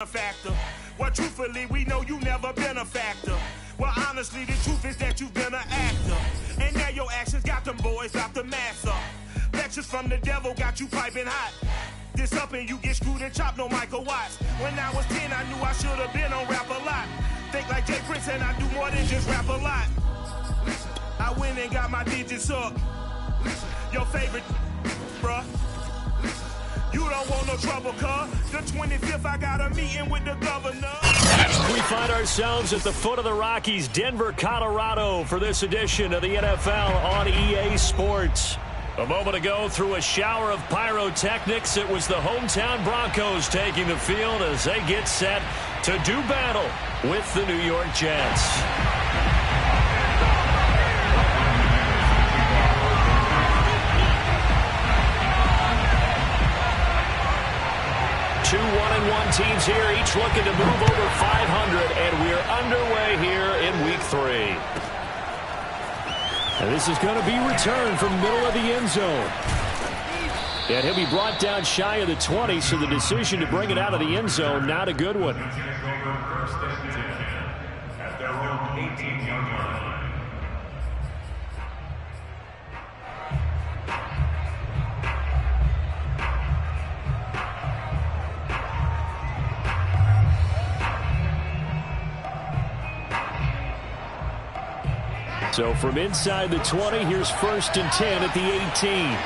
factor. Well, truthfully, we know you never been a factor. Well, honestly, the truth is that you've been an actor. And now your actions got them boys out the mask up. Lectures from the devil got you piping hot. This up and you get screwed and chopped, no Michael Watts. When I was 10, I knew I should have been on rap a lot. Think like Jay Prince and I do more than just rap a lot. I went and got my digits up. Your favorite, bruh. You don't want no trouble, cuz. The 25th, I got a meeting with the governor. We find ourselves at the foot of the Rockies, Denver, Colorado, for this edition of the NFL on EA Sports. A moment ago, through a shower of pyrotechnics, it was the hometown Broncos taking the field as they get set to do battle with the New York Jets. 2 1-1 teams here, each looking to move over 500, and we're underway here in Week 3. And this is going to be returned from the middle of the end zone. And he'll be brought down shy of the 20, so the decision to bring it out of the end zone, not a good one. So from inside the 20, here's 1st and 10 at the 18.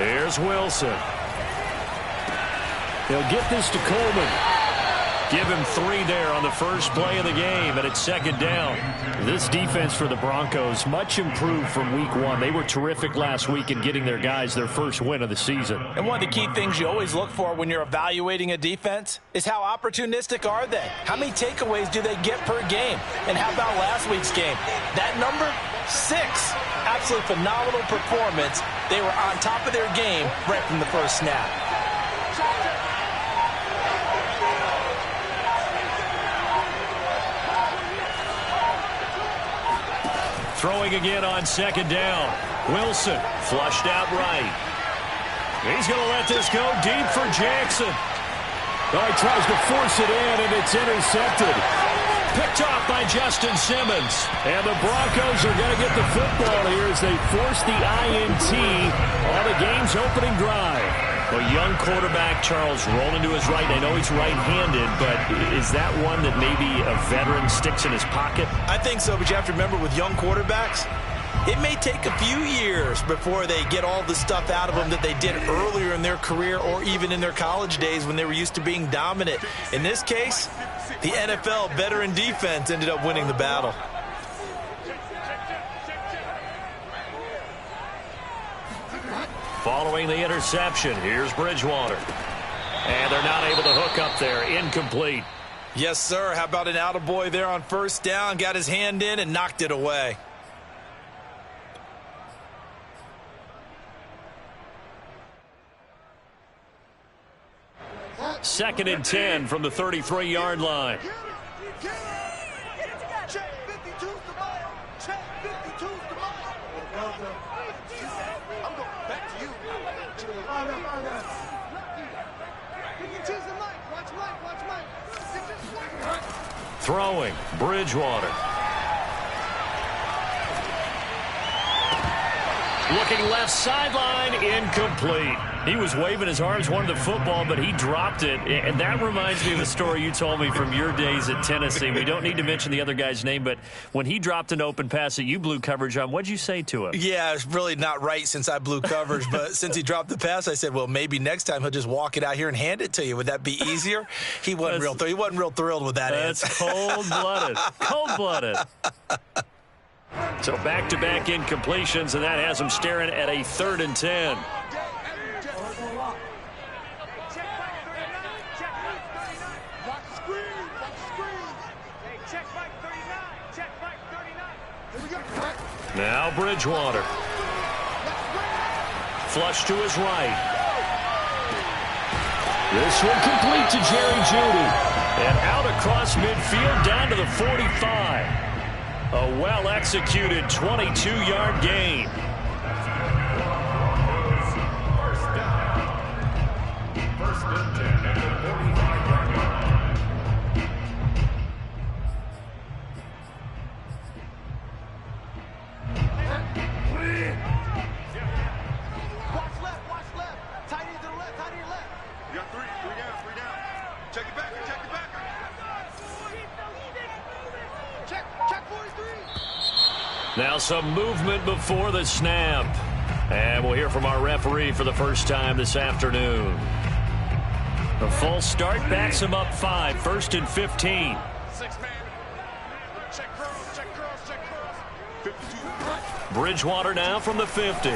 Here's Wilson. They'll get this to Coleman. Give him 3 there on the first play of the game, and it's 2nd down. This defense for the Broncos, much improved from Week 1. They were terrific last week in getting their guys their first win of the season. And one of the key things you always look for when you're evaluating a defense is how opportunistic are they? How many takeaways do they get per game? And how about last week's game? That number? 6. Absolutely phenomenal performance. They were on top of their game right from the first snap. Throwing again on 2nd down. Wilson flushed out right. He's going to let this go deep for Jackson. Oh, he tries to force it in, and it's intercepted. Picked off by Justin Simmons. And the Broncos are going to get the football here as they force the INT on the game's opening drive. A young quarterback, Charles, rolling to his right. I know he's right-handed, but is that one that maybe a veteran sticks in his pocket? I think so, but you have to remember with young quarterbacks, it may take a few years before they get all the stuff out of them that they did earlier in their career or even in their college days when they were used to being dominant. In this case, the NFL veteran defense ended up winning the battle. Following the interception, here's Bridgewater. And they're not able to hook up there. Incomplete. Yes, sir. How about an attaboy there on 1st down? Got his hand in and knocked it away. Second and 10 from the 33-yard line. Throwing, Bridgewater. Looking left sideline, incomplete. He was waving his arms, wanted the football, but he dropped it. And that reminds me of a story you told me from your days at Tennessee. We don't need to mention the other guy's name, but when he dropped an open pass that you blew coverage on, what'd you say to him? Yeah, it's really not right since I blew coverage, but since he dropped the pass, I said, well, maybe next time he'll just walk it out here and hand it to you. Would that be easier? He wasn't real thrilled with that answer. That's cold-blooded. Cold-blooded. So back-to-back incompletions, and that has him staring at a 3rd and 10. Now Bridgewater. Flush to his right. This one complete to Jerry Jeudy. And out across midfield down to the 45. A well-executed 22-yard gain. First and 10 at the 45-yard line. Watch left. Tight end to the left. You got three down. Check it back. Check 43. Now some movement before the snap. And we'll hear from our referee for the first time this afternoon. A false start backs him up 5, 1st and 15. 6-man. Check cross. 52. Bridgewater now from the 50.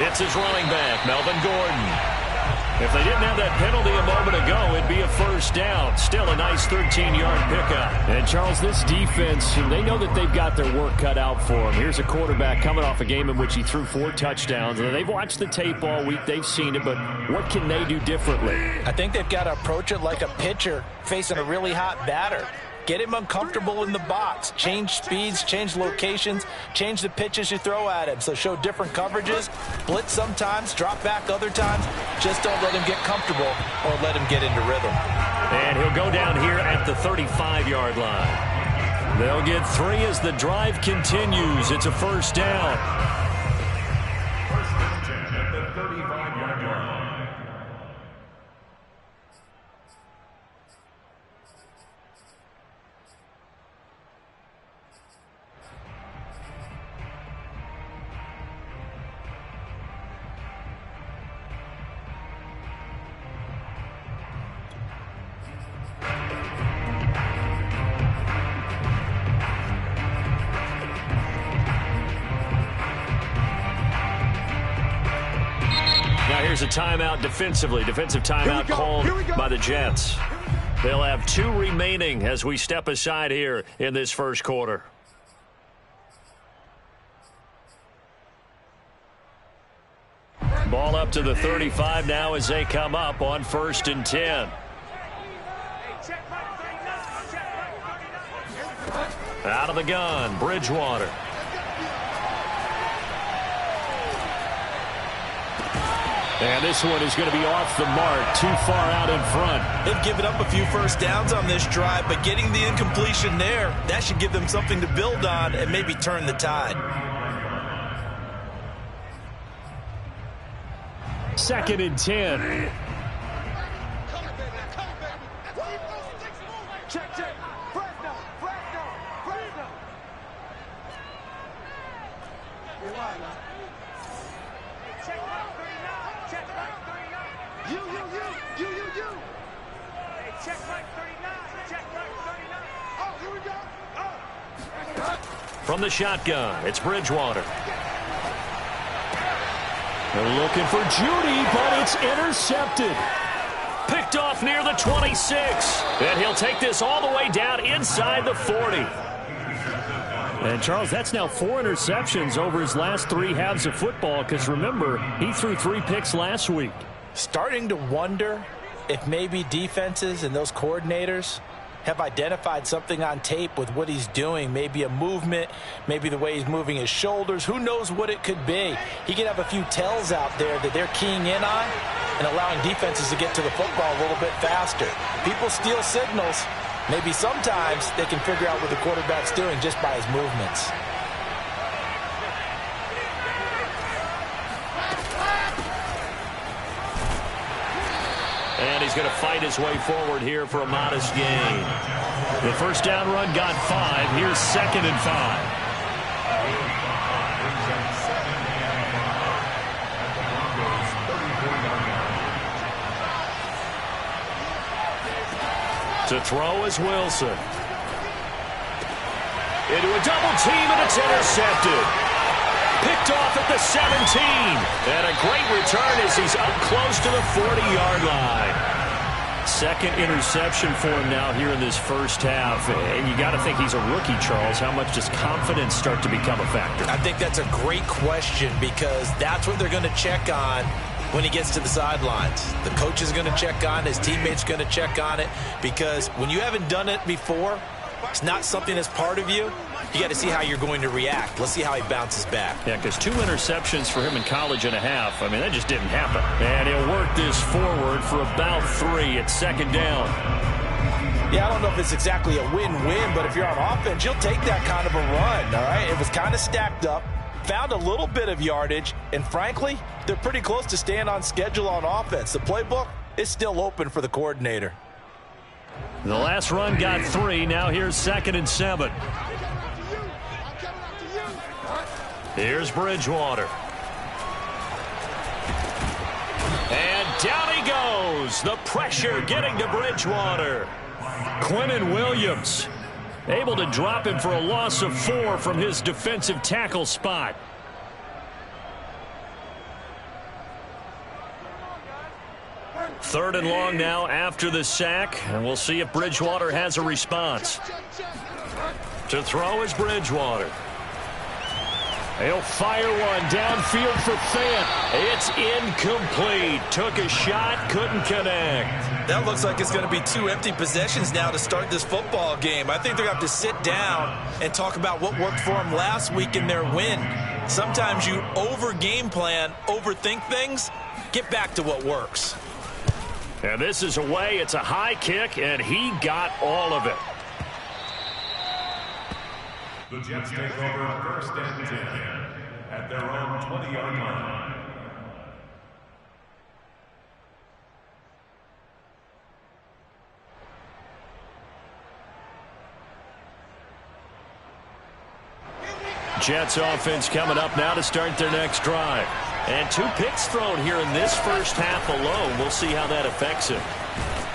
It's his running back, Melvin Gordon. If they didn't have that penalty a moment ago, it'd be a first down. Still a nice 13-yard pickup. And, Charles, this defense, they know that they've got their work cut out for them. Here's a quarterback coming off a game in which he threw 4 touchdowns. And they've watched the tape all week. They've seen it, but what can they do differently? I think they've got to approach it like a pitcher facing a really hot batter. Get him uncomfortable in the box. Change speeds, change locations, change the pitches you throw at him. So show different coverages, blitz sometimes, drop back other times. Just don't let him get comfortable or let him get into rhythm. And he'll go down here at the 35-yard line. They'll get 3 as the drive continues. It's a first down. First and 10 at the 35-yard line. Here's a timeout defensively. Defensive timeout called by the Jets. They'll have 2 remaining as we step aside here in this first quarter. Ball up to the 35 now as they come up on 1st and 10. Out of the gun, Bridgewater. And this one is going to be off the mark, too far out in front. They've given up a few first downs on this drive, but getting the incompletion there, that should give them something to build on and maybe turn the tide. 2nd and 10. Check. Fresno. You. Hey, check right 39. Oh, here we go. Oh. From the shotgun, it's Bridgewater. They're looking for Judy, but it's intercepted. Picked off near the 26. And he'll take this all the way down inside the 40. And, Charles, that's now 4 interceptions over his last 3 halves of football because, remember, he threw 3 picks last week. Starting to wonder if maybe defenses and those coordinators have identified something on tape with what he's doing. Maybe a movement, maybe the way he's moving his shoulders. Who knows what it could be? He could have a few tells out there that they're keying in on and allowing defenses to get to the football a little bit faster. People steal signals. Maybe sometimes they can figure out what the quarterback's doing just by his movements. And he's going to fight his way forward here for a modest gain. The first down run got 5. Here's 2nd and 5. To throw is Wilson. Into a double team, and it's intercepted. Picked off at the 17. And a great return as he's up close to the 40-yard line. 2nd interception for him now here in this first half. And you got to think he's a rookie, Charles. How much does confidence start to become a factor? I think that's a great question because that's what they're going to check on when he gets to the sidelines. The coach is going to check on it. His teammates going to check on it because when you haven't done it before, It's not something that's part of you. You got to see how you're going to react. Let's see how he bounces back. Yeah, because 2 interceptions for him in college and a half. I mean, that just didn't happen. And he'll work this forward for about 3 at second down. Yeah, I don't know if it's exactly a win-win, but if you're on offense, you'll take that kind of a run, all right? It was kind of stacked up, found a little bit of yardage, and frankly, they're pretty close to staying on schedule on offense. The playbook is still open for the coordinator. The last run got 3. Now here's 2nd and 7. Here's Bridgewater. And down he goes. The pressure getting to Bridgewater. Quinnen Williams able to drop him for a loss of 4 from his defensive tackle spot. Third and long now after the sack, and we'll see if Bridgewater has a response. To throw is Bridgewater. He'll fire one downfield for Fant. It's incomplete. Took a shot, couldn't connect. That looks like it's going to be 2 empty possessions now to start this football game. I think they're going to have to sit down and talk about what worked for them last week in their win. Sometimes you over-game plan, overthink things. Get back to what works. And this is away. It's a high kick, and he got all of it. The Jets take over 1st and 10 at their own 20-yard line. Jets offense coming up now to start their next drive. And 2 picks thrown here in this first half alone. We'll see how that affects him.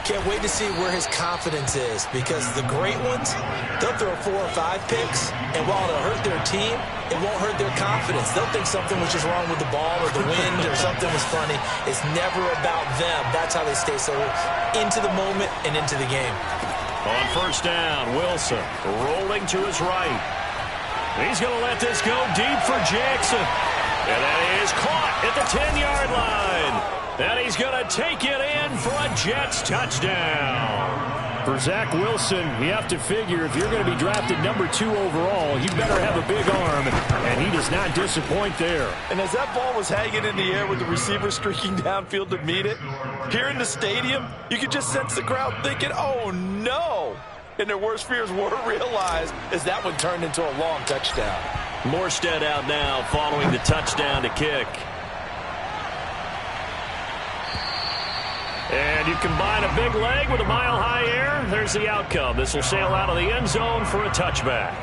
Can't wait to see where his confidence is, because the great ones, they'll throw 4 or 5 picks, and while it'll hurt their team, it won't hurt their confidence. They'll think something was just wrong with the ball or the wind or something was funny. It's never about them. That's how they stay so into the moment and into the game. On first down, Wilson rolling to his right. He's going to let this go deep for Jackson. And that is caught at the 10-yard line. And he's going to take it in for a Jets touchdown. For Zach Wilson, you have to figure if you're going to be drafted number 2 overall, you better have a big arm, and he does not disappoint there. And as that ball was hanging in the air with the receiver streaking downfield to meet it, here in the stadium, you could just sense the crowd thinking, oh, no. And their worst fears were realized as that one turned into a long touchdown. Morstead out now following the touchdown to kick. And you combine a big leg with a mile-high air, there's the outcome. This will sail out of the end zone for a touchback.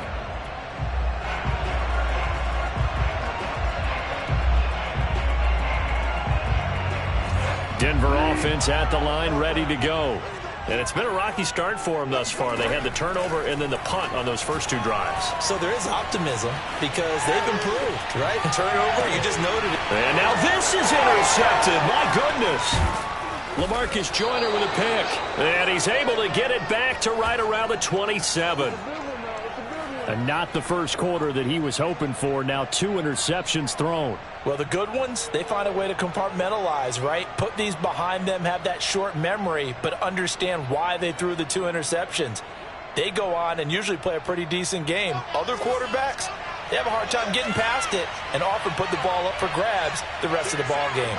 Denver offense at the line, ready to go. And it's been a rocky start for them thus far. They had the turnover and then the punt on those first 2 drives. So there is optimism because they've improved, right? Turnover, you just noted it. And now this is intercepted. My goodness. LaMarcus Joyner with a pick. And he's able to get it back to right around the 27. And not the first quarter that he was hoping for. Now 2 interceptions thrown. Well, the good ones, they find a way to compartmentalize, right? Put these behind them, have that short memory, but understand why they threw the 2 interceptions. They go on and usually play a pretty decent game. Other quarterbacks, they have a hard time getting past it and often put the ball up for grabs the rest of the ball game.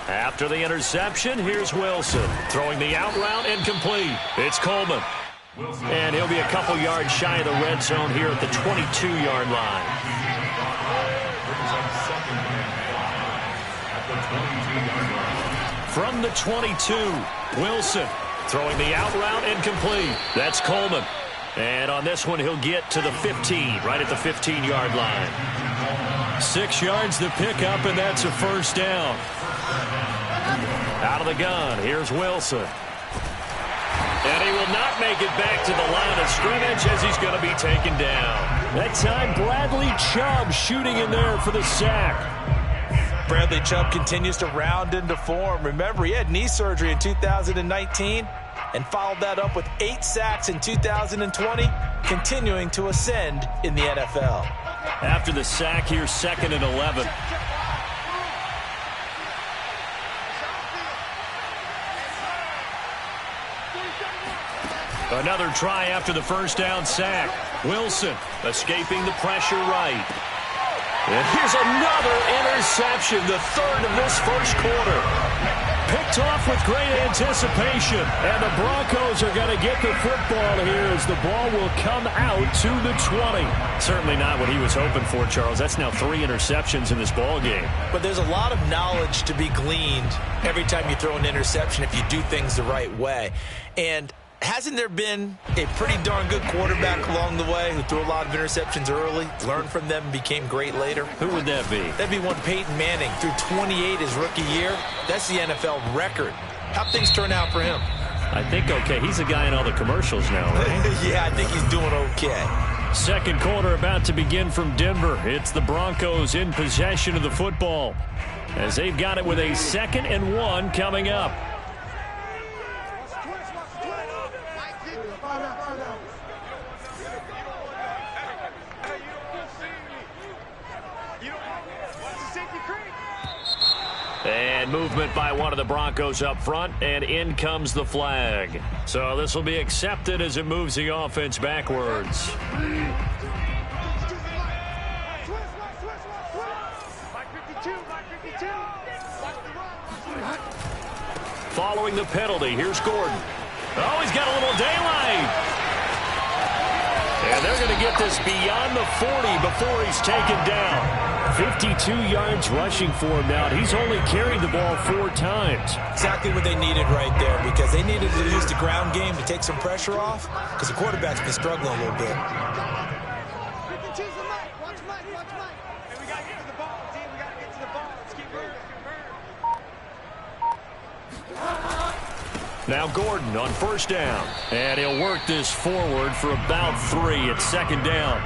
After the interception, here's Wilson. Throwing the out route, incomplete. It's Coleman. And he'll be a couple yards shy of the red zone here at the 22-yard line. From the 22, Wilson. Throwing the out route, incomplete. That's Coleman. And on this one, he'll get to the 15, right at the 15-yard line. 6 yards to pick up, and that's a first down. Out of the gun, here's Wilson. And he will not make it back to the line of scrimmage as he's going to be taken down. That time, Bradley Chubb shooting in there for the sack. Bradley Chubb continues to round into form. Remember, he had knee surgery in 2019. and followed that up with 8 sacks in 2020, continuing to ascend in the NFL. After the sack, here's 2nd and 11. Another try after the first down sack. Wilson escaping the pressure right. And here's another interception, the 3rd of this first quarter. Picked off with great anticipation. And the Broncos are going to get the football here as the ball will come out to the 20. Certainly not what he was hoping for, Charles. That's now 3 interceptions in this ball game. But there's a lot of knowledge to be gleaned every time you throw an interception if you do things the right way. And hasn't there been a pretty darn good quarterback along the way who threw a lot of interceptions early, learned from them, and became great later? Who would that be? That'd be one Peyton Manning. Threw 28 his rookie year. That's the NFL record. How'd things turn out for him? I think okay. He's a guy in all the commercials now, right? Yeah, I think he's doing okay. Second quarter about to begin from Denver. It's the Broncos in possession of the football as they've got it with a 2nd and 1 coming up. And movement by one of the Broncos up front, and in comes the flag. So this will be accepted as it moves the offense backwards. Following the penalty, here's Gordon. Oh, he's got a little daylight. And they're going to get this beyond the 40 before he's taken down. 52 yards rushing for him now. He's only carried the ball 4 times. Exactly what they needed right there, because they needed to use the ground game to take some pressure off, because the quarterback's been struggling a little bit. Now Gordon on first down. And he'll work this forward for about 3 at 2nd down.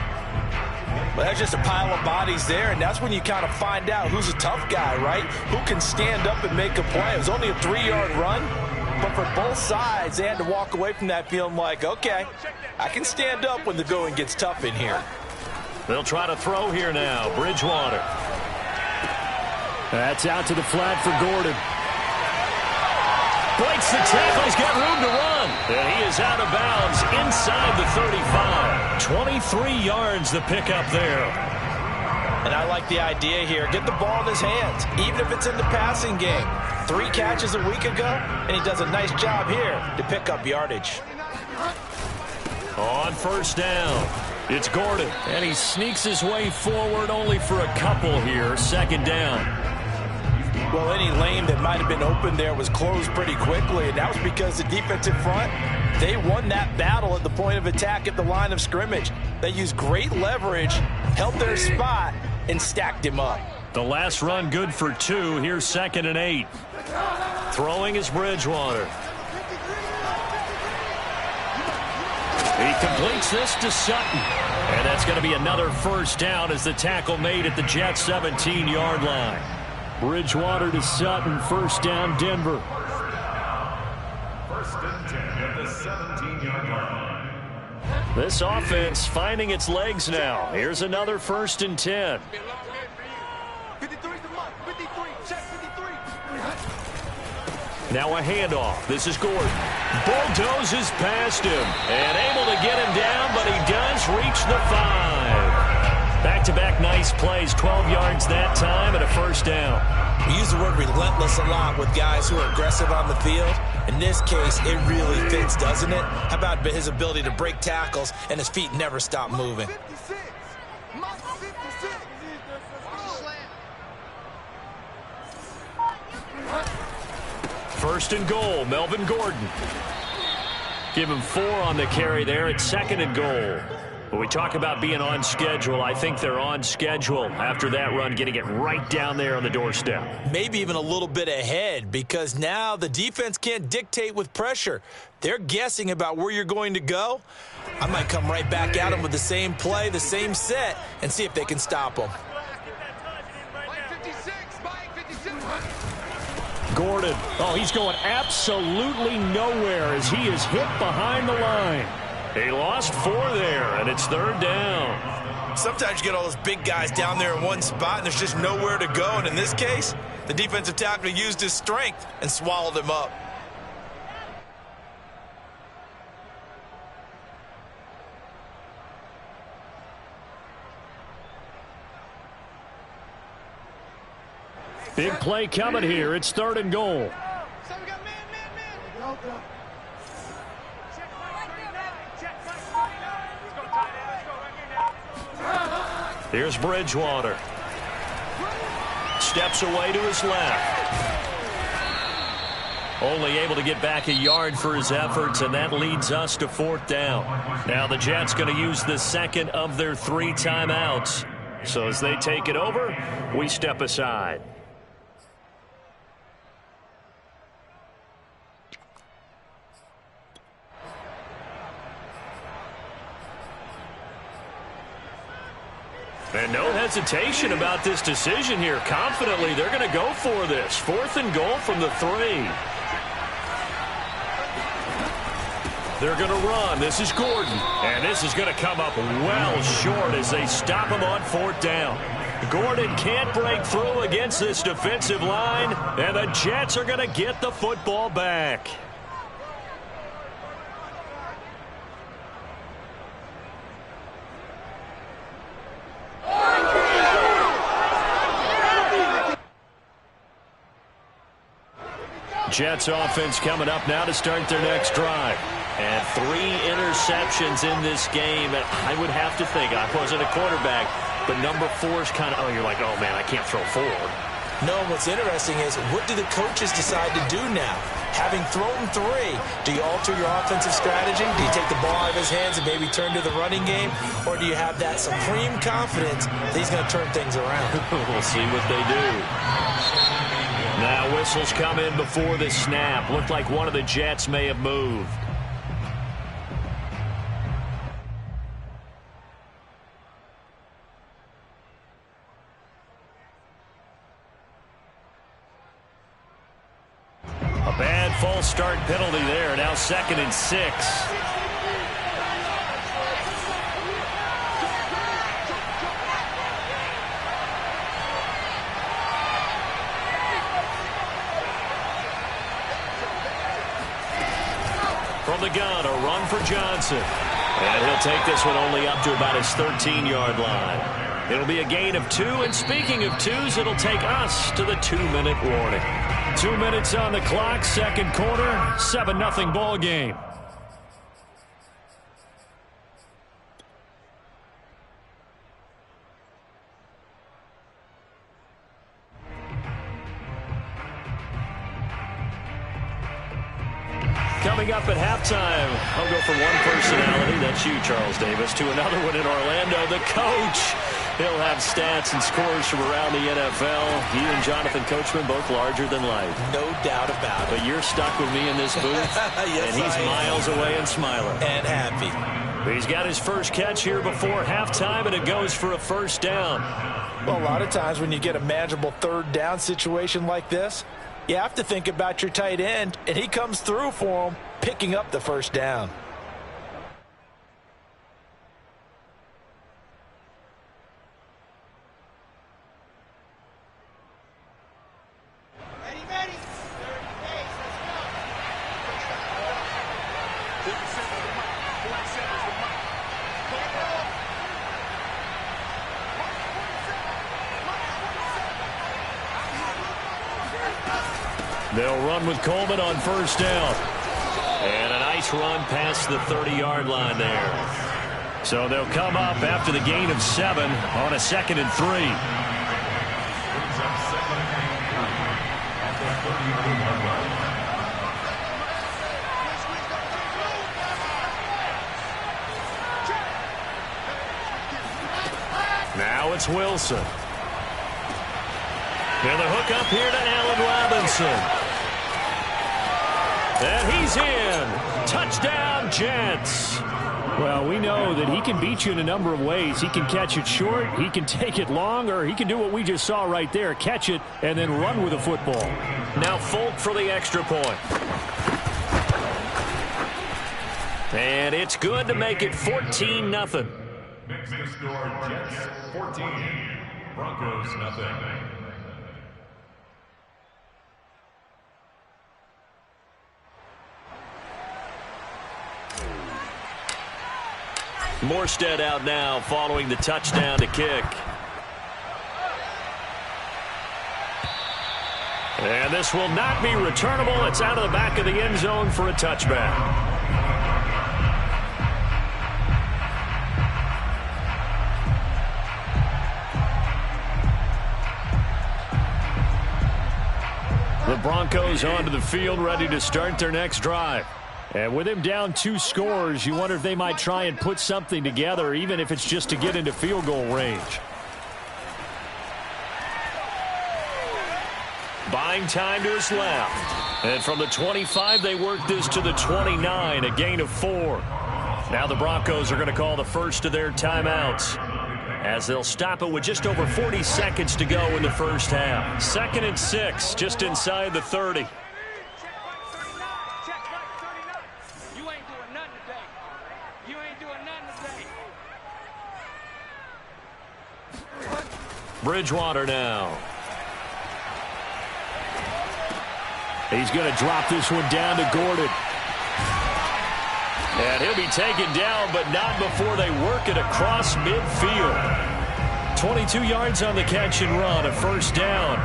Well, that's just a pile of bodies there, and that's when you kind of find out who's a tough guy, right? Who can stand up and make a play. It was only a 3-yard run, but for both sides, they had to walk away from that feeling like, okay, I can stand up when the going gets tough in here. They'll try to throw here now. Bridgewater. That's out to the flat for Gordon. Breaks the tackle. He's got room to run. And he is out of bounds inside the 35. 23 yards the pickup there. And I like the idea here. Get the ball in his hands, even if it's in the passing game. 3 catches a week ago, and he does a nice job here to pick up yardage. On first down, it's Gordon. And he sneaks his way forward only for a couple here. 2nd down. Well, any lane that might have been open there was closed pretty quickly, and that was because the defensive front, they won that battle at the point of attack at the line of scrimmage. They used great leverage, held their spot, and stacked him up. The last run good for 2. Here's 2nd and 8. Throwing is Bridgewater. He completes this to Sutton. And that's going to be another first down as the tackle made at the Jets' 17-yard line. Bridgewater to Sutton, first down, Denver. First and 10 at the 17-yard line. This offense finding its legs now. Here's another 1st and 10. 53's the mark. 53. Check 53. Now a handoff. This is Gordon. Bulldozes past him. And able to get him down, but he does reach the 5. Back-to-back nice plays, 12 yards that time and a first down. We use the word relentless a lot with guys who are aggressive on the field. In this case, it really fits, doesn't it? How about his ability to break tackles and his feet never stop moving? 56. Mark 56. First and goal, Melvin Gordon. Give him 4 on the carry there at 2nd and goal. When we talk about being on schedule, I think they're on schedule after that run, getting it right down there on the doorstep. Maybe even a little bit ahead, because now the defense can't dictate with pressure. They're guessing about where you're going to go. I might come right back at them with the same play, the same set, and see if they can stop them. Gordon. Oh, he's going absolutely nowhere as he is hit behind the line. He lost 4 there, and it's 3rd down. Sometimes you get all those big guys down there in one spot, and there's just nowhere to go. And in this case, the defensive tackle used his strength and swallowed him up. Big play coming here. It's 3rd and goal. Here's Bridgewater. Steps away to his left. Only able to get back a yard for his efforts, and that leads us to 4th down. Now the Jets going to use the second of their 3 timeouts. So as they take it over, we step aside. And no hesitation about this decision here. Confidently, they're going to go for this. 4th and goal from the 3. They're going to run. This is Gordon. And this is going to come up well short as they stop him on 4th down. Gordon can't break through against this defensive line, and the Jets are going to get the football back. Jets offense coming up now to start their next drive. And 3 interceptions in this game. And I would have to think, I wasn't a quarterback, but number 4 is kind of, you're like, oh, man, I can't throw forward. No, what's interesting is what do the coaches decide to do now? Having thrown 3, do you alter your offensive strategy? Do you take the ball out of his hands and maybe turn to the running game? Or do you have that supreme confidence that he's going to turn things around? We'll see what they do. Now whistles come in before the snap. Looked like one of the Jets may have moved. A bad false start penalty there. Now 2nd and 6. From the gun, a run for Johnson. And he'll take this one only up to about his 13-yard line. It'll be a gain of 2, and speaking of 2s, it'll take us to the 2-minute warning. 2 minutes on the clock, 2nd quarter, 7-0 ball game. Coming up at halftime, I'll go from one personality, that's you, Charles Davis, to another one in Orlando, the coach. He'll have stats and scores from around the NFL. He and Jonathan Coachman, both larger than life. No doubt about it. But you're stuck with me in this booth, yes, and he's miles away and smiling. And happy. He's got his first catch here before halftime, and it goes for a 1st down. Well, a lot of times when you get a manageable 3rd down situation like this, you have to think about your tight end, and he comes through for him, picking up the 1st down. They'll run with Coleman on 1st down. And a nice run past the 30-yard line there. So they'll come up after the gain of 7 on a 2nd and 3. Now it's Wilson. And the hook up here to Allen Robinson. And he's in. Touchdown, Jets. Well, we know that he can beat you in a number of ways. He can catch it short, he can take it long, or he can do what we just saw right there, catch it and then run with the football. Now Folk for the extra point. And it's good to make it 14-0. Makes the score Jets 14, Broncos nothing. Morstead out now following the touchdown to kick. And this will not be returnable. It's out of the back of the end zone for a touchback. The Broncos onto the field, ready to start their next drive. And with him down 2 scores, you wonder if they might try and put something together, even if it's just to get into field goal range. Buying time to his left. And from the 25, they work this to the 29, a gain of 4. Now the Broncos are going to call the first of their timeouts, as they'll stop it with just over 40 seconds to go in the first half. 2nd and 6, just inside the 30. Bridgewater now. He's going to drop this one down to Gordon. And he'll be taken down, but not before they work it across midfield. 22 yards on the catch and run, a first down.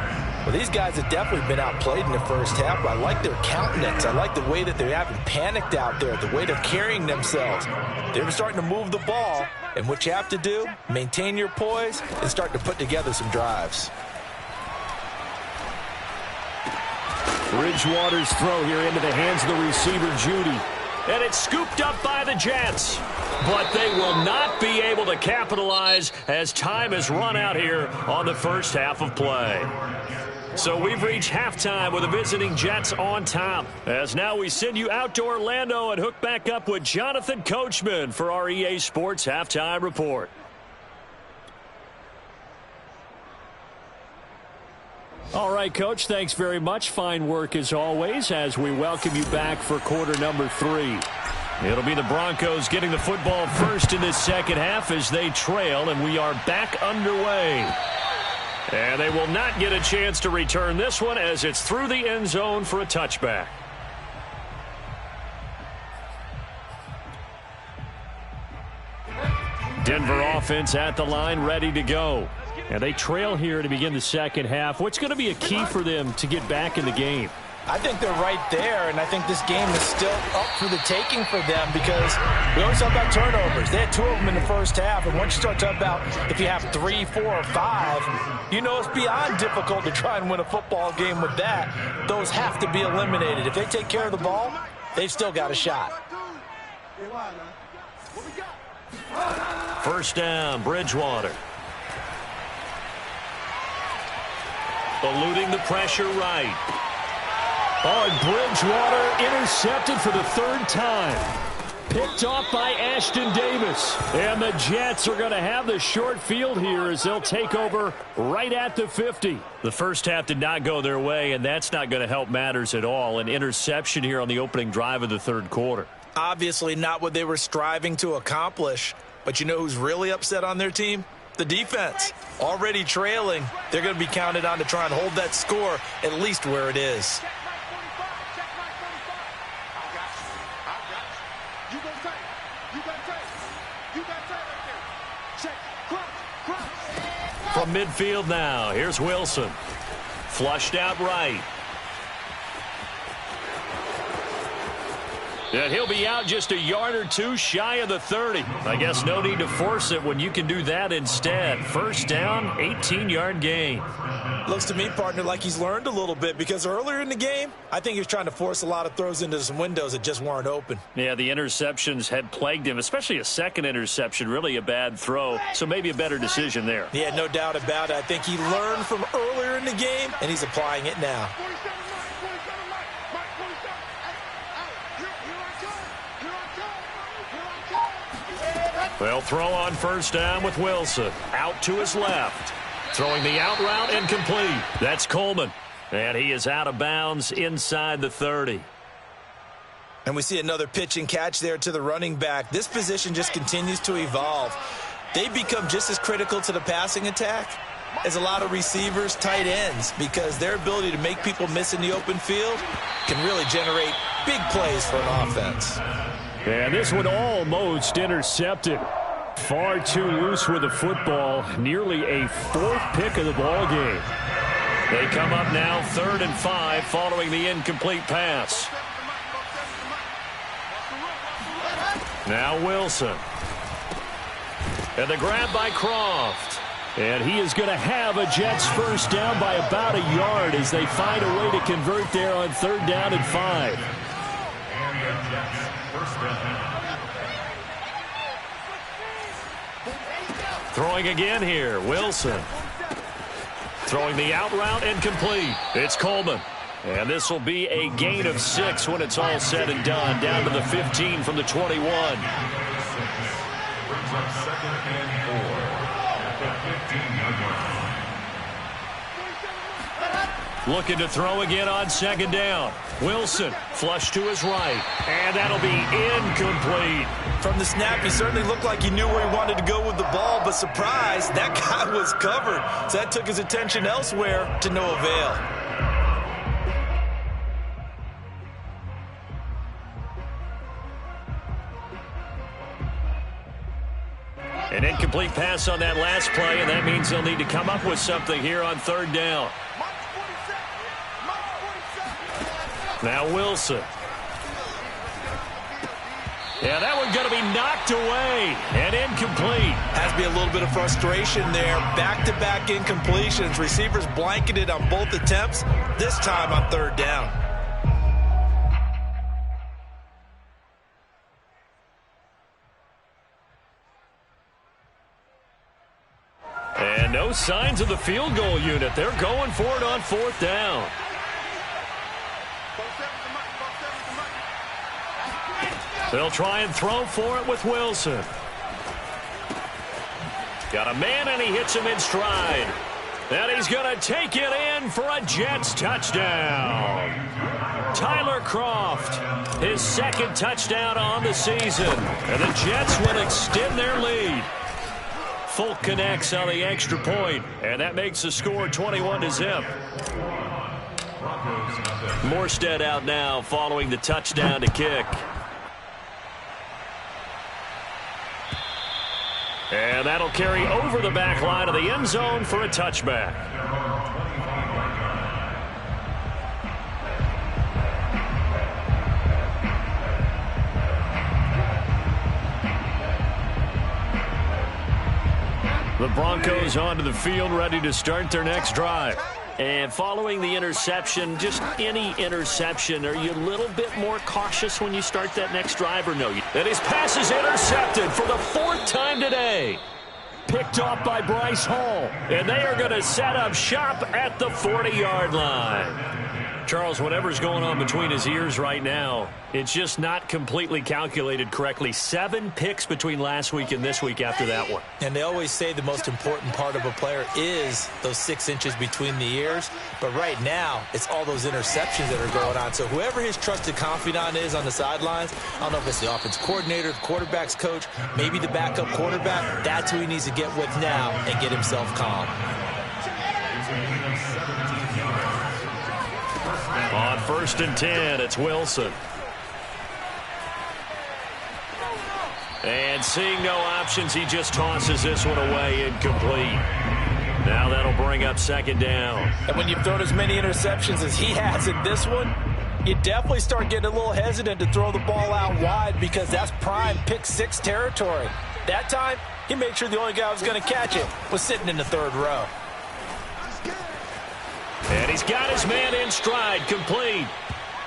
Well, these guys have definitely been outplayed in the first half, but I like their countenance. I like the way that they haven't panicked out there, the way they're carrying themselves. They're starting to move the ball, and what you have to do, maintain your poise and start to put together some drives. Bridgewater's throw here into the hands of the receiver, Judy. And it's scooped up by the Jets. But they will not be able to capitalize as time has run out here on the first half of play. So we've reached halftime with the visiting Jets on top. As now we send you out to Orlando and hook back up with Jonathan Coachman for our EA Sports Halftime Report. All right, Coach, thanks very much. Fine work as always as we welcome you back for quarter number 3. It'll be the Broncos getting the football first in this second half as they trail, and we are back underway. And they will not get a chance to return this one as it's through the end zone for a touchback. Denver offense at the line, ready to go. And they trail here to begin the second half. What's going to be a key for them to get back in the game? I think they're right there, and I think this game is still up for the taking for them because we always talk about turnovers. They had 2 of them in the first half, and once you start talking about if you have 3, 4, or 5, you know it's beyond difficult to try and win a football game with that. Those have to be eliminated. If they take care of the ball, they've still got a shot. First down, Bridgewater. Eluding the pressure right. Oh, and Bridgewater intercepted for the 3rd time. Picked off by Ashton Davis. And the Jets are going to have the short field here as they'll take over right at the 50. The first half did not go their way, and that's not going to help matters at all. An interception here on the opening drive of the 3rd quarter. Obviously not what they were striving to accomplish. But you know who's really upset on their team? The defense. Already trailing. They're going to be counted on to try and hold that score at least where it is. From midfield now, here's Wilson. Flushed out right. And he'll be out just a yard or 2 shy of the 30. I guess no need to force it when you can do that instead. First down, 18-yard gain. Looks to me, partner, like he's learned a little bit because earlier in the game, I think he was trying to force a lot of throws into some windows that just weren't open. Yeah, the interceptions had plagued him, especially a second interception, really a bad throw. So maybe a better decision there. Yeah, no doubt about it. I think he learned from earlier in the game, and he's applying it now. They'll throw on first down with Wilson. Out to his left. Throwing the out route and complete. That's Coleman. And he is out of bounds inside the 30. And we see another pitch and catch there to the running back. This position just continues to evolve. They become just as critical to the passing attack as a lot of receivers, tight ends, because their ability to make people miss in the open field can really generate big plays for an offense. And this one almost intercepted. Far too loose with the football. Nearly a fourth pick of the ball game. They come up now 3rd and 5 following the incomplete pass. Now Wilson. And the grab by Croft. And he is going to have a Jets first down by about a yard as they find a way to convert there on 3rd down and 5. And the Jets first down. Throwing again here, Wilson. Throwing the out route and complete. It's Coleman. And this will be a gain of 6 when it's all said and done. Down to the 15 from the 21. Brings up 2nd and 4 at the 15-yard line. Looking to throw again on 2nd down. Wilson, flush to his right. And that'll be incomplete. From the snap, he certainly looked like he knew where he wanted to go with the ball, but surprise, that guy was covered. So that took his attention elsewhere to no avail. An incomplete pass on that last play, and that means they'll need to come up with something here on 3rd down. Now Wilson. Yeah, that one's going to be knocked away and incomplete. Has to be a little bit of frustration there. Back-to-back incompletions. Receivers blanketed on both attempts, this time on 3rd down. And no signs of the field goal unit. They're going for it on 4th down. They'll try and throw for it with Wilson. Got a man, and he hits him in stride. And he's going to take it in for a Jets touchdown. Tyler Croft, his 2nd touchdown on the season. And the Jets will extend their lead. Folk connects on the extra point, and that makes the score 21-0. Morstead out now following the touchdown to kick. And that'll carry over the back line of the end zone for a touchback. The Broncos onto the field, ready to start their next drive. And following the interception, just any interception, are you a little bit more cautious when you start that next drive or no? And his pass is intercepted for the 4th time today. Picked off by Bryce Hall. And they are going to set up shop at the 40-yard line. Charles, whatever's going on between his ears right now, it's just not completely calculated correctly. 7 picks between last week and this week after that one. And they always say the most important part of a player is those 6 inches between the ears. But right now, it's all those interceptions that are going on. So whoever his trusted confidant is on the sidelines, I don't know if it's the offense coordinator, the quarterback's coach, maybe the backup quarterback, that's who he needs to get with now and get himself calm. On 1st and 10, it's Wilson. And seeing no options, he just tosses this one away, incomplete. Now that'll bring up 2nd down. And when you've thrown as many interceptions as he has in this one, you definitely start getting a little hesitant to throw the ball out wide because that's prime pick 6 territory. That time, he made sure the only guy who was going to catch it was sitting in the 3rd row. And he's got his man in stride, complete.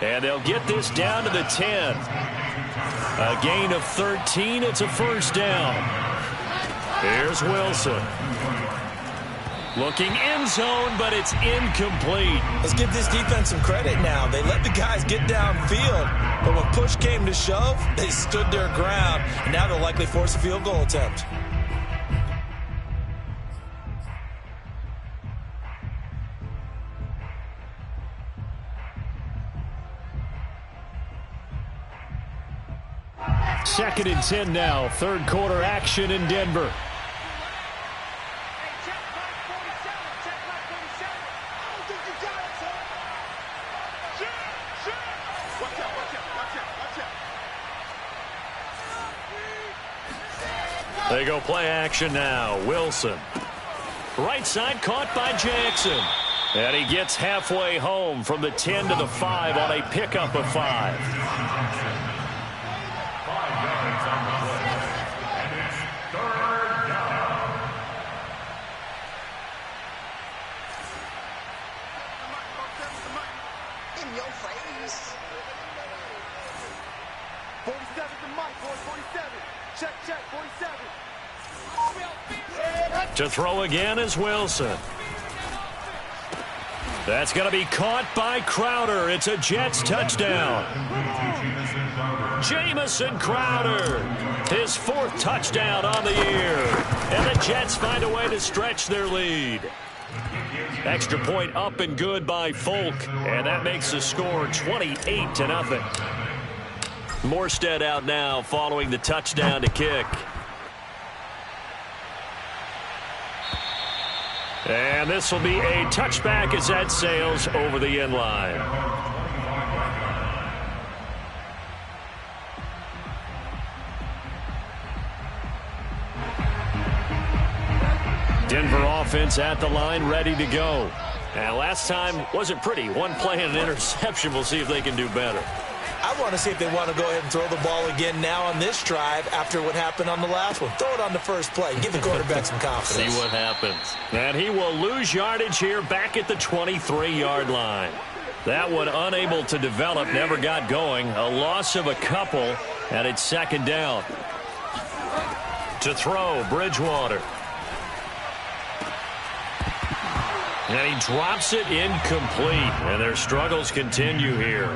And they'll get this down to the 10. A gain of 13. It's a first down. Here's Wilson. Looking end zone, but it's incomplete. Let's give this defense some credit now. They let the guys get downfield, but when push came to shove, they stood their ground, and now they'll likely force a field goal attempt. Second and 10 now. Third quarter action in Denver. They go play action now. Wilson. Right side caught by Jackson. And he gets halfway home from the 10 to the 5 on a pickup of 5. In your face. 47 to Mike, boy, 47. Check, 47. To throw again is Wilson. That's going to be caught by Crowder. It's a Jets touchdown. Jamison Crowder, his 4th touchdown on the year. And the Jets find a way to stretch their lead. Extra point up and good by Folk. And that makes the score 28-0. Morstead out now following the touchdown to kick. And this will be a touchback as that sails over the end line. Denver offense at the line, ready to go. And last time wasn't pretty. One play and an interception. We'll see if they can do better. I want to see if they want to go ahead and throw the ball again now on this drive after what happened on the last one. Throw it on the first play. Give the quarterback some confidence. See what happens. And he will lose yardage here back at the 23-yard line. That one unable to develop, never got going. A loss of a couple, and it's second down. To throw, Bridgewater. And he drops it incomplete. And their struggles continue here.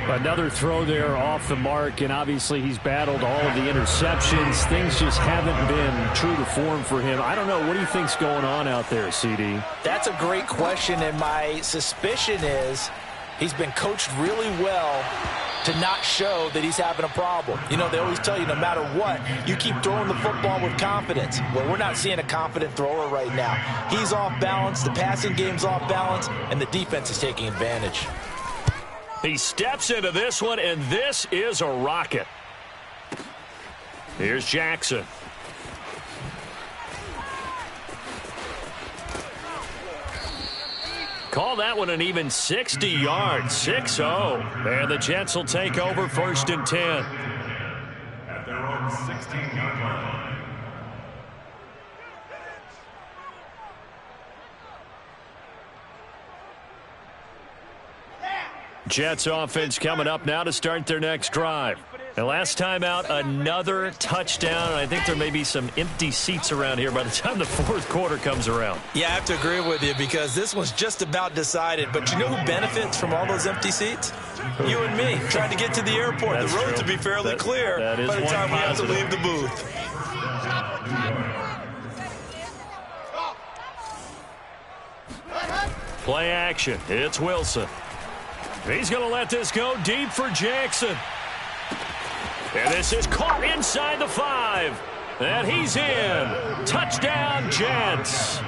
Another throw there off the mark, and obviously he's battled all of the interceptions. Things just haven't been true to form for him. I don't know. What do you think's going on out there, CD? That's a great question, and my suspicion is he's been coached really well to not show that he's having a problem. You know, they always tell you no matter what, you keep throwing the football with confidence. Well, we're not seeing a confident thrower right now. He's off balance, the passing game's off balance, and the defense is taking advantage. He steps into this one, and this is a rocket. Here's Jackson. Call that one an even 60 yards, 6-0. And the Jets will take over 1st and 10. At their own 16-yard line. Jets offense coming up now to start their next drive. And last time out, another touchdown. I think there may be some empty seats around here by the time the 4th quarter comes around. Yeah, I have to agree with you because this one's just about decided. But you know who benefits from all those empty seats? You and me, trying to get to the airport. That's the road true. to be fairly clear by the time we have to leave the booth. Play action. It's Wilson. He's going to let this go deep for Jackson. And this is caught inside the 5. And he's in. Touchdown, Jets.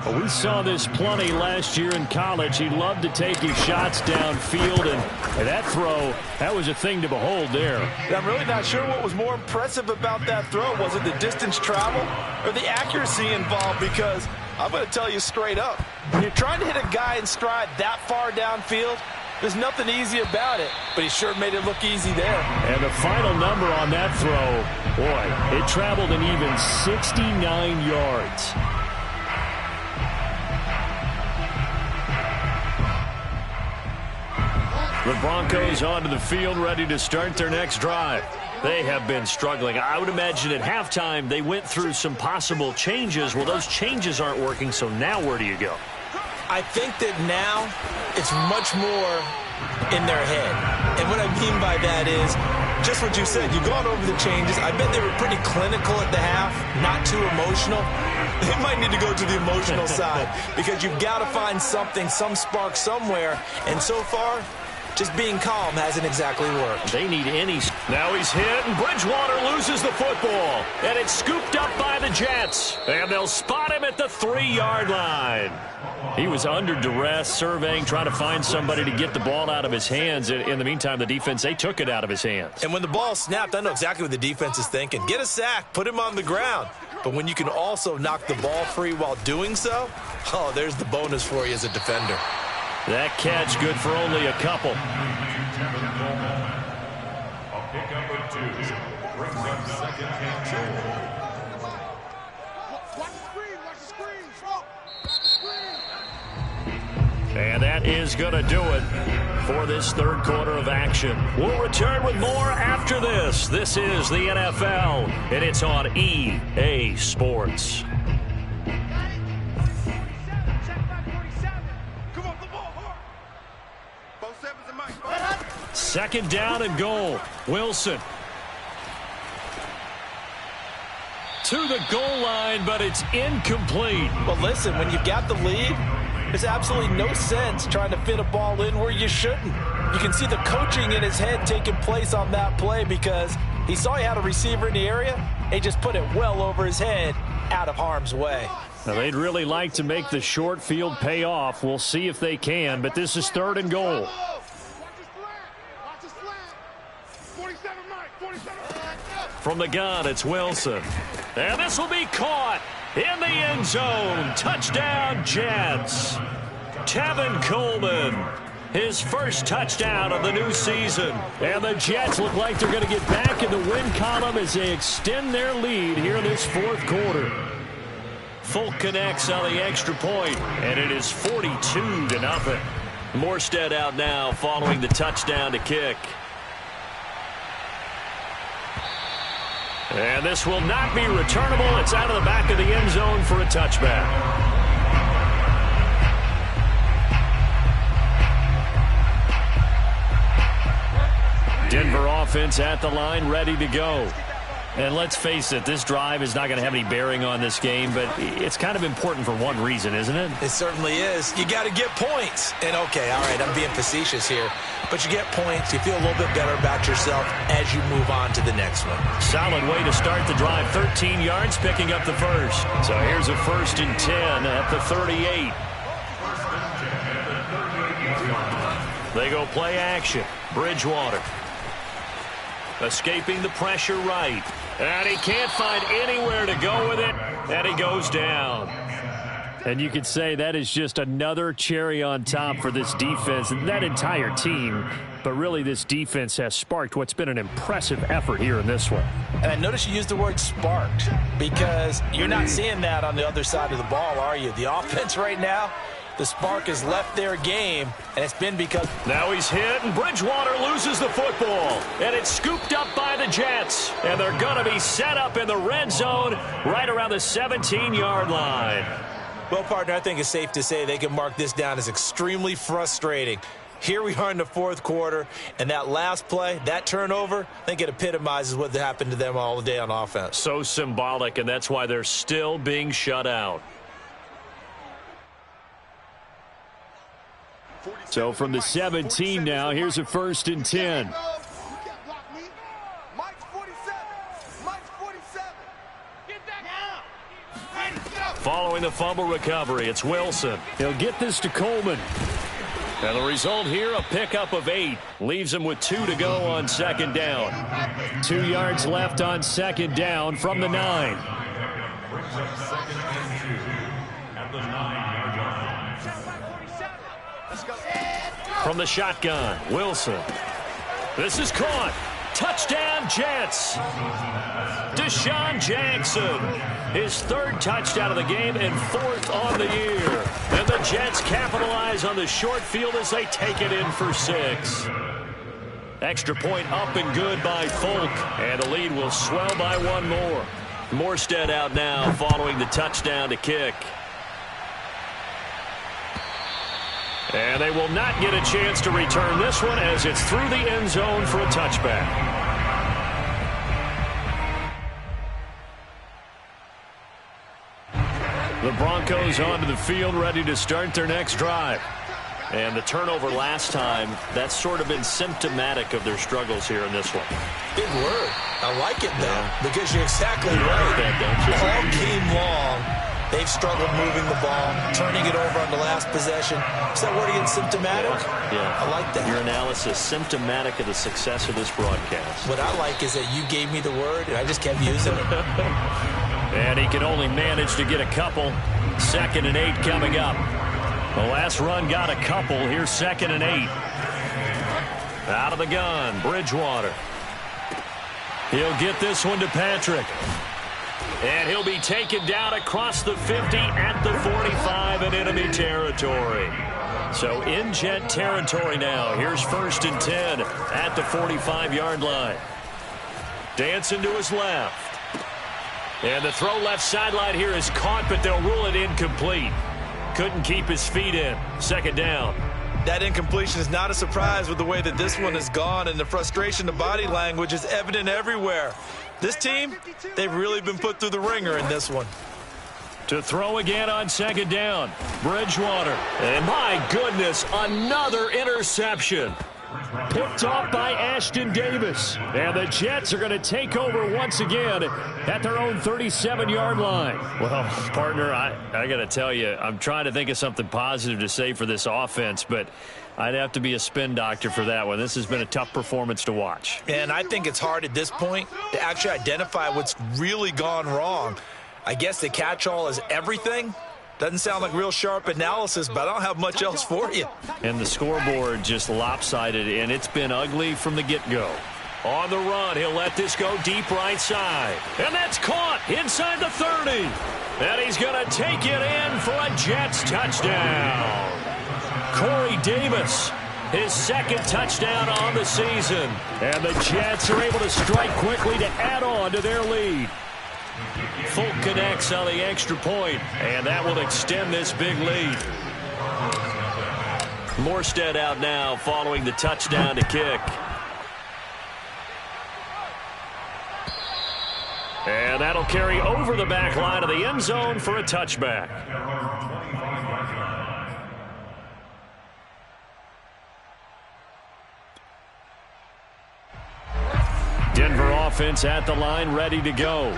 Well, we saw this plenty last year in college. He loved to take his shots downfield, and that throw, that was a thing to behold there. I'm really not sure what was more impressive about that throw. Was it the distance travel or the accuracy involved? Because I'm going to tell you straight up, when you're trying to hit a guy in stride that far downfield, there's nothing easy about it, but he sure made it look easy there. And the final number on that throw, boy, it traveled an even 69 yards. The Broncos onto the field ready to start their next drive. They have been struggling. I would imagine at halftime they went through some possible changes. Well, those changes aren't working, so now where do you go? I think that now it's much more in their head. And what I mean by that is just what you said. You've gone over the changes. I bet they were pretty clinical at the half, not too emotional. They might need to go to the emotional side because you've got to find something, some spark somewhere. And so far, just being calm hasn't exactly worked. They need any. Now he's hit, and Bridgewater loses the football. And it's scooped up by the Jets. And they'll spot him at the 3-yard line. He was under duress, surveying, trying to find somebody to get the ball out of his hands. In the meantime, the defense, they took it out of his hands. And when the ball snapped, I know exactly what the defense is thinking. Get a sack, put him on the ground. But when you can also knock the ball free while doing so, oh, there's the bonus for you as a defender. That catch good for only a couple. A pickup of 2 brings up second and goal. And that is going to do it for this third quarter of action. We'll return with more after this. This is the NFL, and it's on EA Sports. Second down and goal. Wilson. To the goal line, but it's incomplete. Well, listen, when you've got the lead, there's absolutely no sense trying to fit a ball in where you shouldn't. You can see the coaching in his head taking place on that play because he saw he had a receiver in the area. He just put it well over his head out of harm's way. Now, they'd really like to make the short field pay off. We'll see if they can, but this is third and goal. From the gun, it's Wilson. And this will be caught in the end zone. Touchdown, Jets. Tevin Coleman, his first touchdown of the new season. And the Jets look like they're going to get back in the win column as they extend their lead here in this fourth quarter. Folk connects on the extra point, and it is 42-0. Morstead out now following the touchdown to kick. And this will not be returnable. It's out of the back of the end zone for a touchback. Denver offense at the line, ready to go. And let's face it, this drive is not going to have any bearing on this game, but it's kind of important for one reason, isn't it? It certainly is. You got to get points. And, okay, all right, I'm being facetious here. But you get points, you feel a little bit better about yourself as you move on to the next one. Solid way to start the drive. 13 yards, picking up the first. So here's a 1st and 10 at the 38. They go play action. Bridgewater. Escaping the pressure right. And he can't find anywhere to go with it. And he goes down. And you could say that is just another cherry on top for this defense and that entire team. But really, this defense has sparked what's been an impressive effort here in this one. And I noticed you used the word sparked because you're not seeing that on the other side of the ball, are you? The offense right now, the spark has left their game, and it's been because... Now he's hit, and Bridgewater loses the football. And it's scooped up by the Jets. And they're going to be set up in the red zone right around the 17-yard line. Well, partner, I think it's safe to say they can mark this down as extremely frustrating. Here we are in the fourth quarter, and that last play, that turnover, I think it epitomizes what happened to them all day on offense. So symbolic, and that's why they're still being shut out. So from the 17 now, here's a 1st and 10. Following the fumble recovery, it's Wilson. He'll get this to Coleman. And the result here, a pickup of 8. Leaves him with 2 to go on 2nd down. 2 yards left on 2nd down from the 9. Brings up 2nd and 2 at the 9-yard line. From the shotgun, Wilson. This is caught. Touchdown, Jets. Deshaun Jackson. His 3rd touchdown of the game and 4th on the year. And the Jets capitalize on the short field as they take it in for 6. Extra point up and good by Folk. And the lead will swell by one more. Morstead out now following the touchdown to kick. And they will not get a chance to return this one as it's through the end zone for a touchback. The Broncos onto the field ready to start their next drive. And the turnover last time, that's sort of been symptomatic of their struggles here in this one. Big word. I like it, though, because you're exactly right. All game long, they've struggled moving the ball, turning it over on the last possession. Is that word again, symptomatic? Yeah. I like that. Your analysis, symptomatic of the success of this broadcast. What I like is that you gave me the word, and I just kept using it. And he can only manage to get a couple. 2nd and 8 coming up. The last run got a couple. Here's 2nd and 8. Out of the gun, Bridgewater. He'll get this one to Patrick. And he'll be taken down across the 50 at the 45 in enemy territory. So in Jet territory now. Here's 1st and 10 at the 45-yard line. Dancing to his left. And the throw left sideline here is caught, but they'll rule it incomplete. Couldn't keep his feet in. 2nd down. That incompletion is not a surprise with the way that this one has gone, and the frustration, the body language is evident everywhere. This team, they've really been put through the ringer in this one. To throw again on 2nd down. Bridgewater. And my goodness, another interception. Picked off by Ashton Davis. And the Jets are going to take over once again at their own 37-yard line. Well, partner, I got to tell you, I'm trying to think of something positive to say for this offense, but I'd have to be a spin doctor for that one. This has been a tough performance to watch. And I think it's hard at this point to actually identify what's really gone wrong. I guess the catch-all is everything. Doesn't sound like real sharp analysis, but I don't have much else for you. And the scoreboard just lopsided, and it's been ugly from the get-go. On the run, he'll let this go deep right side. And that's caught inside the 30. And he's going to take it in for a Jets touchdown. Corey Davis, his 2nd touchdown on the season. And the Jets are able to strike quickly to add on to their lead. Folk connects on the extra point, and that will extend this big lead. Morstead out now following the touchdown to kick. And that'll carry over the back line of the end zone for a touchback. Denver offense at the line, ready to go.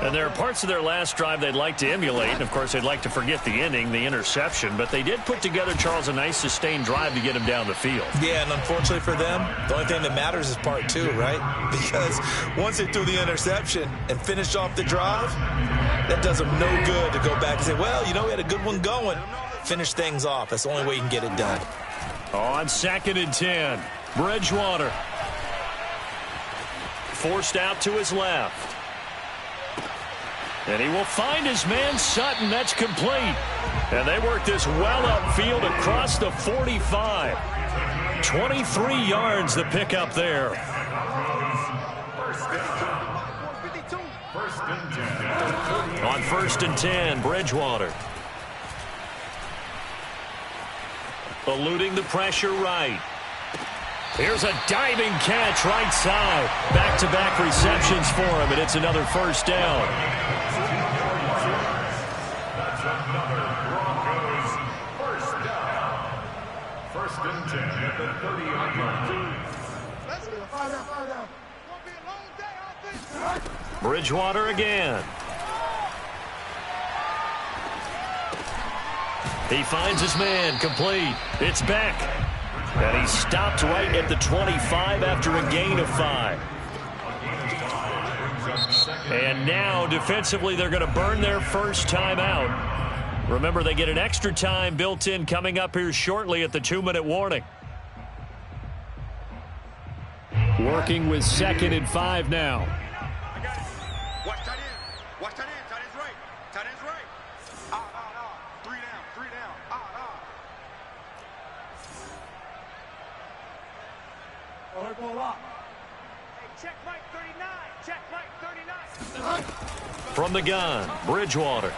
And there are parts of their last drive they'd like to emulate. And, of course, they'd like to forget the inning, the interception. But they did put together, Charles, a nice sustained drive to get him down the field. Yeah, and unfortunately for them, the only thing that matters is part 2, right? Because once they threw the interception and finished off the drive, that does them no good to go back and say, well, you know, we had a good one going. Finish things off. That's the only way you can get it done. On 2nd and 10, Bridgewater. Forced out to his left. And he will find his man Sutton. That's complete. And they work this well upfield across the 45. 23 yards the pickup there. On 1st and 10, Bridgewater. Eluding the pressure right. Here's a diving catch right side. Back-to-back receptions for him, and it's another 1st down. Bridgewater again. He finds his man, complete. It's Beck. And he stopped right at the 25 after a gain of 5. And now, defensively, they're going to burn their first timeout. Remember, they get an extra time built in coming up here shortly at the 2-minute warning. Working with 2nd and 5 now. Watch tight end. Watch tight end. Tight end's right. Tight end's right. Three down. Three down. Check Mike 39. Check Mike 39. From the gun, Bridgewater.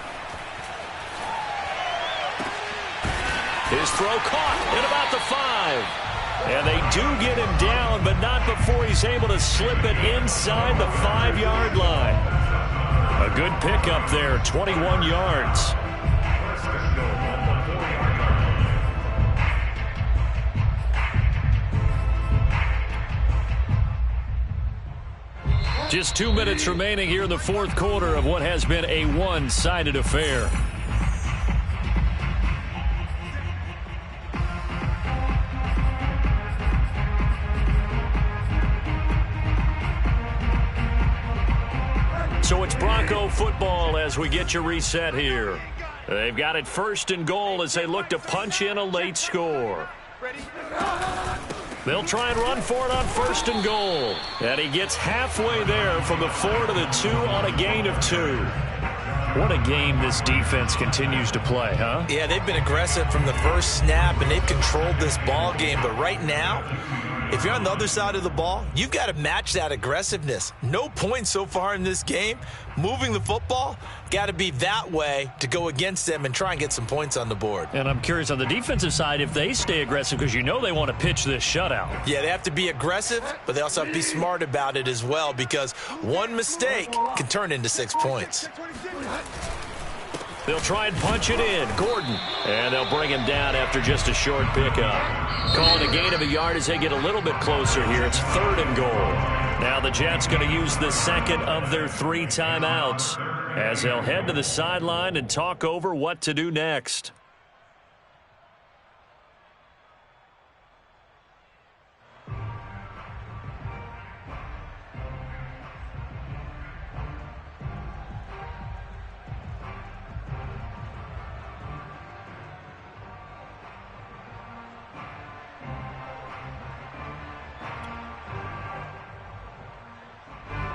His throw caught at about the 5. And they do get him down, but not before he's able to slip it inside the 5-yard line. A good pickup there, 21 yards. Just 2 minutes remaining here in the fourth quarter of what has been a one-sided affair. So it's Bronco football as we get you reset here. They've got it 1st and goal as they look to punch in a late score. They'll try and run for it on 1st and goal. And he gets halfway there from the 4 to the 2 on a gain of 2. What a game this defense continues to play, huh? Yeah, they've been aggressive from the first snap, and they've controlled this ball game. But right now, if you're on the other side of the ball, you've got to match that aggressiveness. No points so far in this game. Moving the football, got to be that way to go against them and try and get some points on the board. And I'm curious on the defensive side if they stay aggressive because you know they want to pitch this shutout. Yeah, they have to be aggressive, but they also have to be smart about it as well because one mistake can turn into 6 points. They'll try and punch it in. Gordon. And they'll bring him down after just a short pickup. Calling a gain of a yard as they get a little bit closer here. It's 3rd and goal. Now the Jets going to use the second of their 3 timeouts as they'll head to the sideline and talk over what to do next.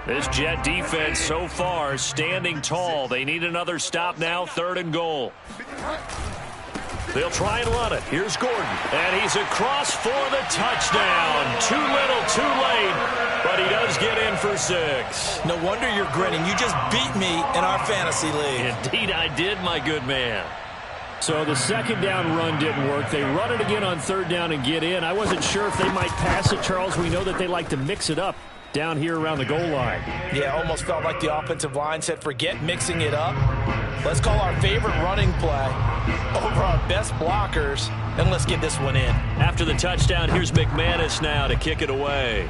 This Jet defense so far standing tall. They need another stop now, 3rd and goal. They'll try and run it. Here's Gordon. And he's across for the touchdown. Too little, too late. But he does get in for 6. No wonder you're grinning. You just beat me in our fantasy league. Indeed I did, my good man. So the 2nd down run didn't work. They run it again on 3rd down and get in. I wasn't sure if they might pass it, Charles. We know that they like to mix it up down here around the goal line. Yeah, almost felt like the offensive line said, forget mixing it up. Let's call our favorite running play over our best blockers, and let's get this one in. After the touchdown, here's McManus now to kick it away.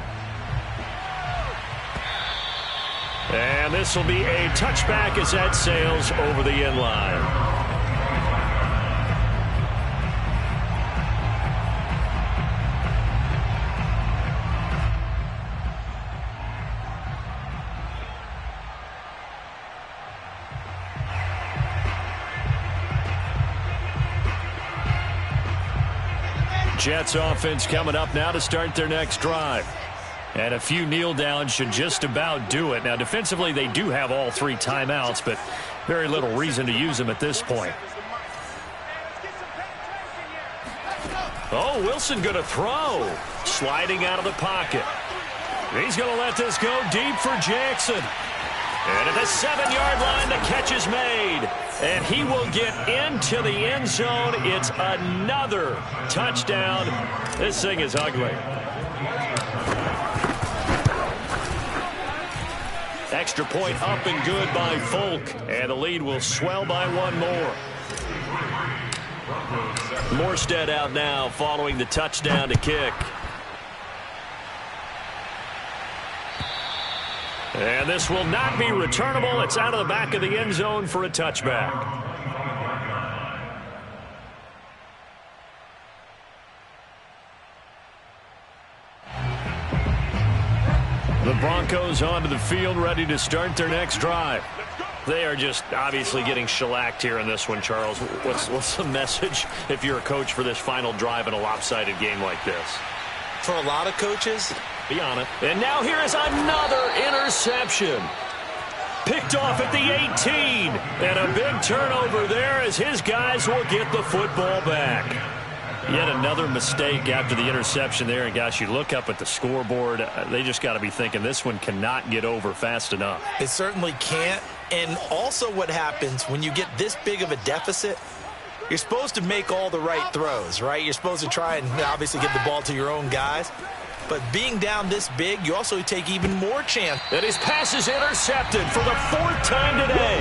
And this will be a touchback as that sails over the end line. Jets offense coming up now to start their next drive. And a few kneel downs should just about do it. Now, defensively, they do have all 3 timeouts, but very little reason to use them at this point. Oh, Wilson going to throw. Sliding out of the pocket. He's going to let this go deep for Jackson. And at the 7-yard line, the catch is made. And he will get into the end zone. It's another touchdown. This thing is ugly. Extra point up and good by Folk. And the lead will swell by 1 more. Morstead out now following the touchdown to kick. And this will not be returnable. It's out of the back of the end zone for a touchback. The Broncos onto the field, ready to start their next drive. They are just obviously getting shellacked here in this one, Charles. What's the message if you're a coach for this final drive in a lopsided game like this? For a lot of coaches, be on it. And now here is another interception. Picked off at the 18. And a big turnover there as his guys will get the football back. Yet another mistake after the interception there. And, gosh, you look up at the scoreboard. They just got to be thinking this one cannot get over fast enough. It certainly can't. And also what happens when you get this big of a deficit, you're supposed to make all the right throws, right? You're supposed to try and obviously get the ball to your own guys. But being down this big, you also take even more chance. And his pass is intercepted for the 4th time today.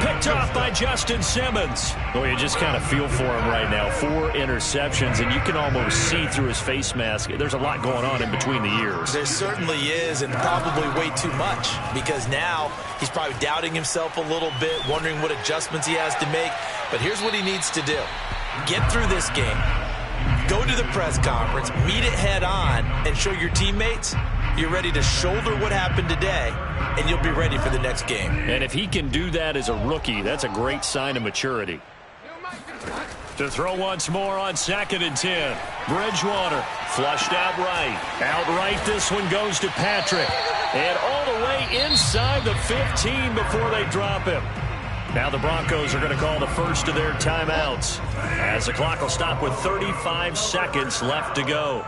Picked off by Justin Simmons. Boy, you just kind of feel for him right now. 4 interceptions, and you can almost see through his face mask. There's a lot going on in between the ears. There certainly is, and probably way too much, because now he's probably doubting himself a little bit, wondering what adjustments he has to make. But here's what he needs to do. Get through this game. Go to the press conference, meet it head on, and show your teammates you're ready to shoulder what happened today, and you'll be ready for the next game. And if he can do that as a rookie, that's a great sign of maturity. To throw once more on 2nd and 10. Bridgewater flushed out right. Outright, this one goes to Patrick. And all the way inside the 15 before they drop him. Now the Broncos are going to call the first of their timeouts, as the clock will stop with 35 seconds left to go.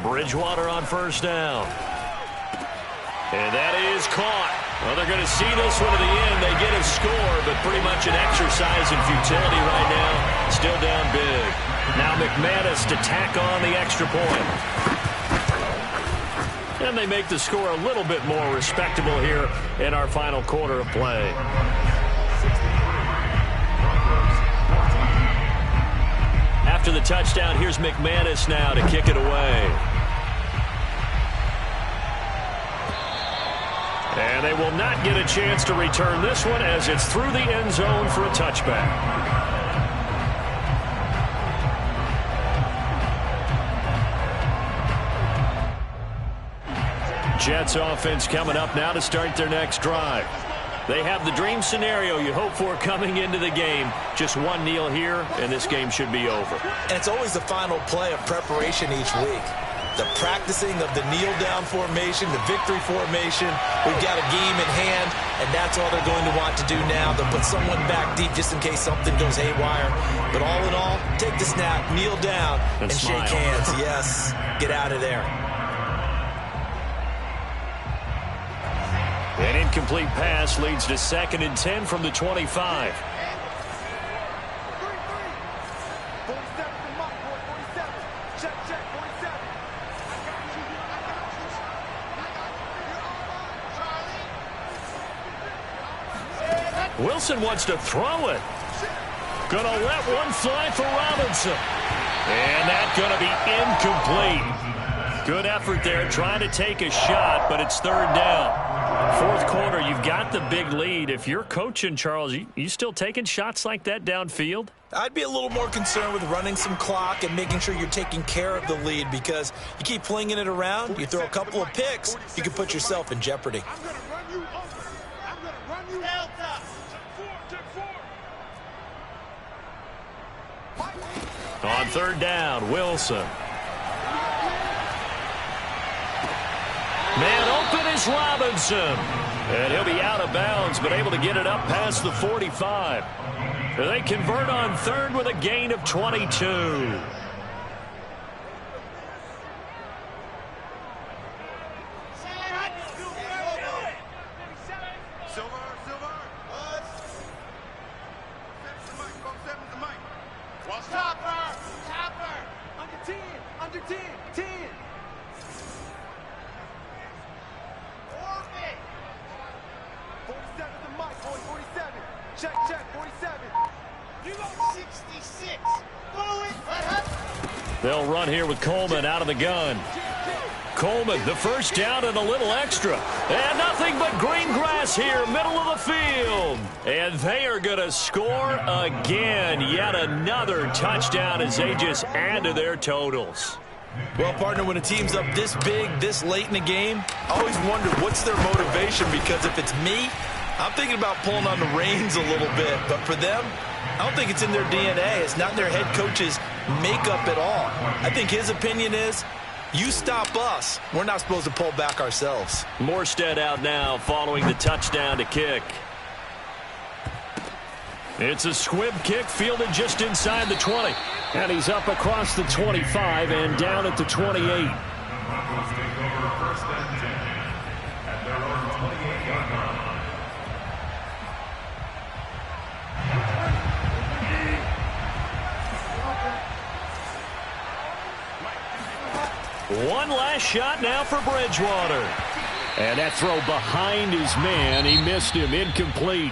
Bridgewater on 1st down. And that is caught. Well, they're going to see this one to the end. They get a score, but pretty much an exercise in futility right now. Still down big. Now McManus to tack on the extra point. And they make the score a little bit more respectable here in our final quarter of play. After the touchdown, here's McManus now to kick it away. And they will not get a chance to return this one as it's through the end zone for a touchback. Jets offense coming up now to start their next drive. They have the dream scenario you hope for coming into the game. Just one kneel here, and this game should be over. And it's always the final play of preparation each week. The practicing of the kneel-down formation, the victory formation. We've got a game in hand, and that's all they're going to want to do now. They'll put someone back deep just in case something goes haywire. But all in all, take the snap, kneel down, and shake hands. Yes, get out of there. An incomplete pass leads to 2nd and 10 from the 25. Wilson wants to throw it. Gonna let one fly for Robinson. And that's gonna be incomplete. Good effort there, trying to take a shot, but it's 3rd down. 4th quarter, you've got the big lead. If you're coaching, Charles, you still taking shots like that downfield? I'd be a little more concerned with running some clock and making sure you're taking care of the lead, because you keep flinging it around, you throw a couple of picks, you can put yourself in jeopardy. On 3rd down, Wilson. Man open is Robinson. And he'll be out of bounds, but able to get it up past the 45. They convert on 3rd with a gain of 22. They'll run here with Coleman out of the gun. Coleman, the first down and a little extra. And nothing but green grass here, middle of the field. And they are going to score again. Yet another touchdown as they just add to their totals. Well, partner, when a team's up this big, this late in the game, I always wonder what's their motivation, because if it's me, I'm thinking about pulling on the reins a little bit. But for them, I don't think it's in their DNA. It's not in their head coach's makeup at all. I think his opinion is, you stop us, we're not supposed to pull back ourselves. Morstead out now following the touchdown to kick. It's a squib kick fielded just inside the 20. And he's up across the 25 and down at the 28. Broncos take over 1st and 10 at their own 28-yard line. One last shot now for Bridgewater. And that throw behind his man. He missed him. Incomplete.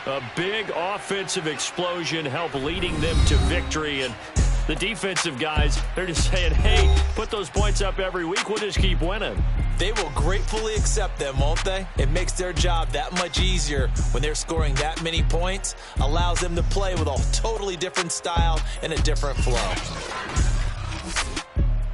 A big offensive explosion helped leading them to victory. And the defensive guys, they're just saying, hey, put those points up every week. We'll just keep winning. They will gratefully accept them, won't they? It makes their job that much easier when they're scoring that many points. Allows them to play with a totally different style and a different flow.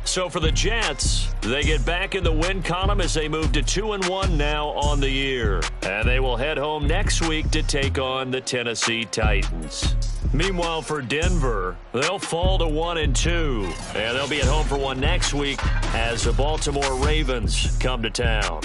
So for the Jets, they get back in the win column as they move to 2-1 now on the year. And they will head home next week to take on the Tennessee Titans. Meanwhile, for Denver, they'll fall to 1-2. And they'll be at home for one next week as the Baltimore Ravens come to town.